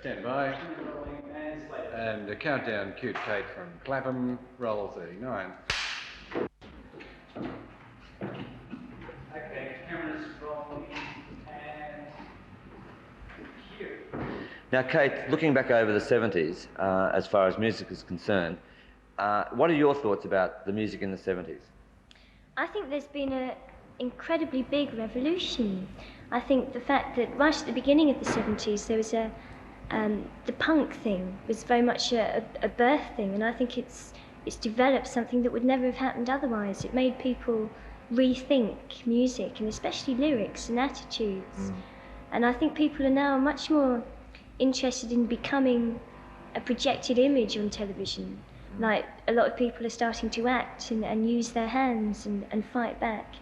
stand by. And the countdown cue, Kate from Clapham, roll 39. Okay, cameras rolling and cue. Now, Kate, looking back over the 70s, as far as music is concerned, what are your thoughts about the music in the 70s? I think there's been an incredibly big revolution. I think the fact that right at the beginning of the 70s there was the punk thing was very much a birth thing, and I think it's developed something that would never have happened otherwise. It made people rethink music, and especially lyrics and attitudes. And I think people are now much more interested in becoming a projected image on television. Like, a lot of people are starting to act and use their hands and fight back.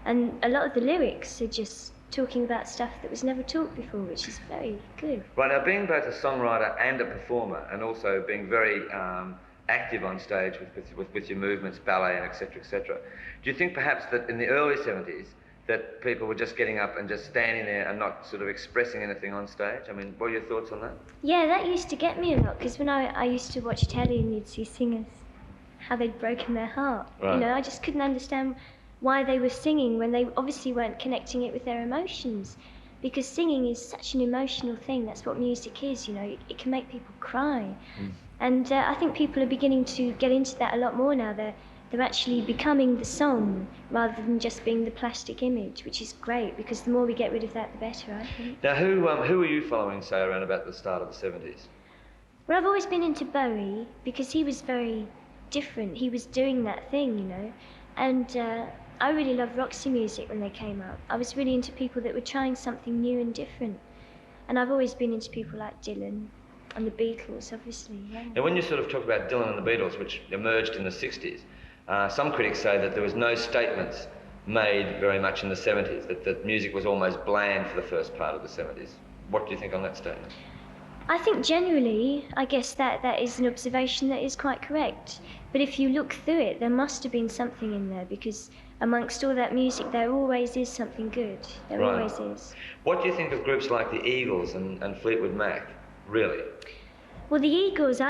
And a lot of the lyrics are just talking about stuff that was never talked before, which is very good. Right, now being both a songwriter and a performer, and also being very active on stage with your movements, ballet and etc., do you think perhaps that in the early 70s that people were just getting up and just standing there and not sort of expressing anything on stage? I mean, what are your thoughts on that? Yeah, that used to get me a lot, because when I used to watch telly and you'd see singers, how they'd broken their heart. Right. You know, I just couldn't understand why they were singing when they obviously weren't connecting it with their emotions, because singing is such an emotional thing. That's what music is, you know. It can make people cry. And I think people are beginning to get into that a lot more now. They're actually becoming the song rather than just being the plastic image, which is great, because the more we get rid of that, the better, I think. Now, who are you following, say, around about the start of the 70s? Well, I've always been into Bowie, because he was very different. He was doing that thing, you know. And I really loved Roxy music when they came out. I was really into people that were trying something new and different. And I've always been into people like Dylan and the Beatles, obviously. Yeah. Now, when you sort of talk about Dylan and the Beatles, which emerged in the 60s, some critics say that there was no statements made very much in the 70s, that music was almost bland for the first part of the 70s. What do you think on that statement? I think generally, I guess that is an observation that is quite correct. But if you look through it, there must have been something in there, because amongst all that music, there always is something good. There always is. What do you think of groups like the Eagles and Fleetwood Mac, really? Well, the Eagles,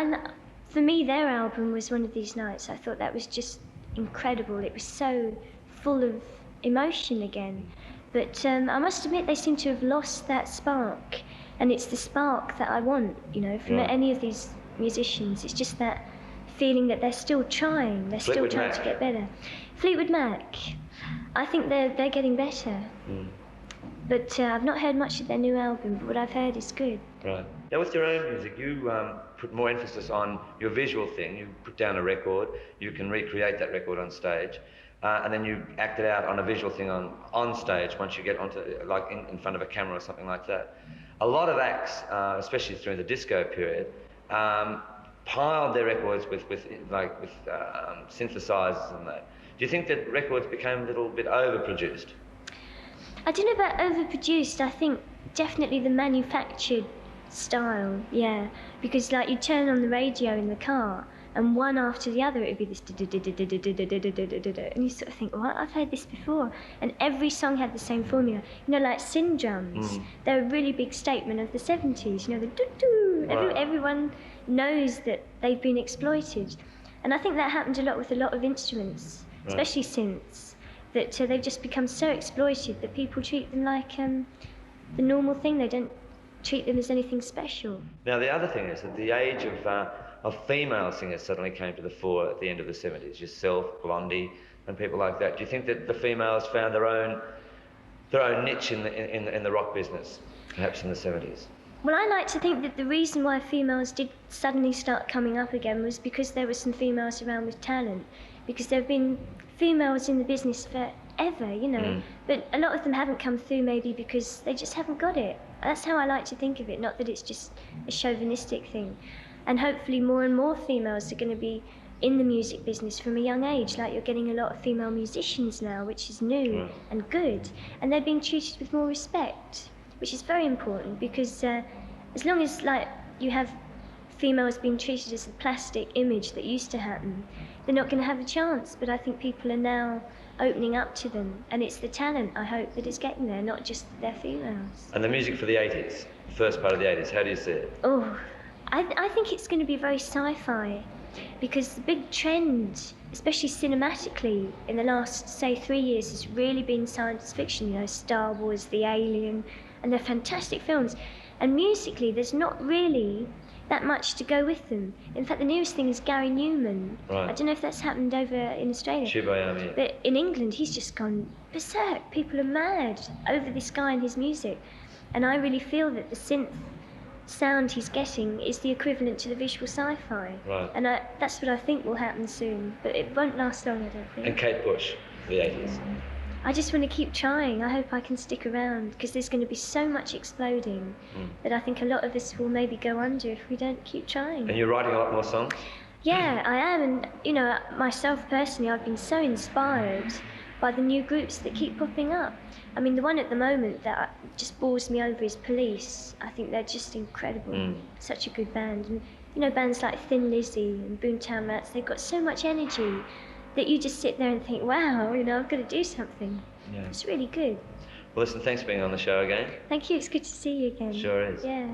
for me, their album was One of These Nights. I thought that was just incredible. It was so full of emotion again. But I must admit, they seem to have lost that spark. And it's the spark that I want, you know, from any of these musicians. It's just that feeling that they're still trying. They're still trying to get better. Fleetwood Mac, I think they're getting better. But I've not heard much of their new album, but what I've heard is good. Right. Now, with your own music, you put more emphasis on your visual thing. You put down a record, you can recreate that record on stage, and then you act it out on a visual thing on stage once you get onto, like, in front of a camera or something like that. A lot of acts, especially during the disco period, piled their records with synthesizers and that. Do you think that records became a little bit overproduced? I don't know about overproduced. I think definitely the manufactured style, yeah. Because like you turn on the radio in the car, and one after the other it would be this and you sort of think, what? I've heard this before. And every song had the same formula. You know, like Syndrums, they're a really big statement of the 70s. You know, the doo-doo. Everyone knows that they've been exploited. And I think that happened a lot with a lot of instruments, especially synths, that they've just become so exploited that people treat them like the normal thing. They don't treat them as anything special. Now, the other thing is that the age of female singers suddenly came to the fore at the end of the 70s. Yourself, Blondie, and people like that. Do you think that the females found their own niche in the rock business, perhaps in the 70s? Well, I like to think that the reason why females did suddenly start coming up again was because there were some females around with talent. Because there have been females in the business forever, you know. But a lot of them haven't come through maybe because they just haven't got it. That's how I like to think of it, not that it's just a chauvinistic thing. And hopefully more and more females are going to be in the music business from a young age. Like, you're getting a lot of female musicians now, which is new and good. And they're being treated with more respect, which is very important, because as long as, like, you have females being treated as a plastic image that used to happen, they're not going to have a chance. But I think people are now opening up to them, and it's the talent, I hope, that is getting there, not just their females. And the music for the 80s, first part of the 80s? How do you see it? Oh, I think it's going to be very sci-fi, because the big trend, especially cinematically, in the last, say, 3 years has really been science fiction, you know, Star Wars, The Alien, and they're fantastic films. And musically, there's not really that much to go with them. In fact, the nearest thing is Gary Newman. Right. I don't know if that's happened over in Australia. Shibayami. But in England, he's just gone berserk. People are mad over this guy and his music. And I really feel that the synth sound he's getting is the equivalent to the visual sci-fi. Right. And that's what I think will happen soon. But it won't last long, I don't think. And Kate Bush, the 80s. I just want to keep trying. I hope I can stick around, because there's going to be so much exploding that I think a lot of us will maybe go under if we don't keep trying. And you're writing a lot more songs? Yeah, I am. And, you know, myself personally, I've been so inspired by the new groups that keep popping up. I mean, the one at the moment that just bores me over is Police. I think they're just incredible. Such a good band. And, you know, bands like Thin Lizzy and Boomtown Rats, they've got so much energy that you just sit there and think, wow, you know, I've got to do something. Yeah. It's really good. Well, listen, thanks for being on the show again. Thank you. It's good to see you again. Sure is. Yeah.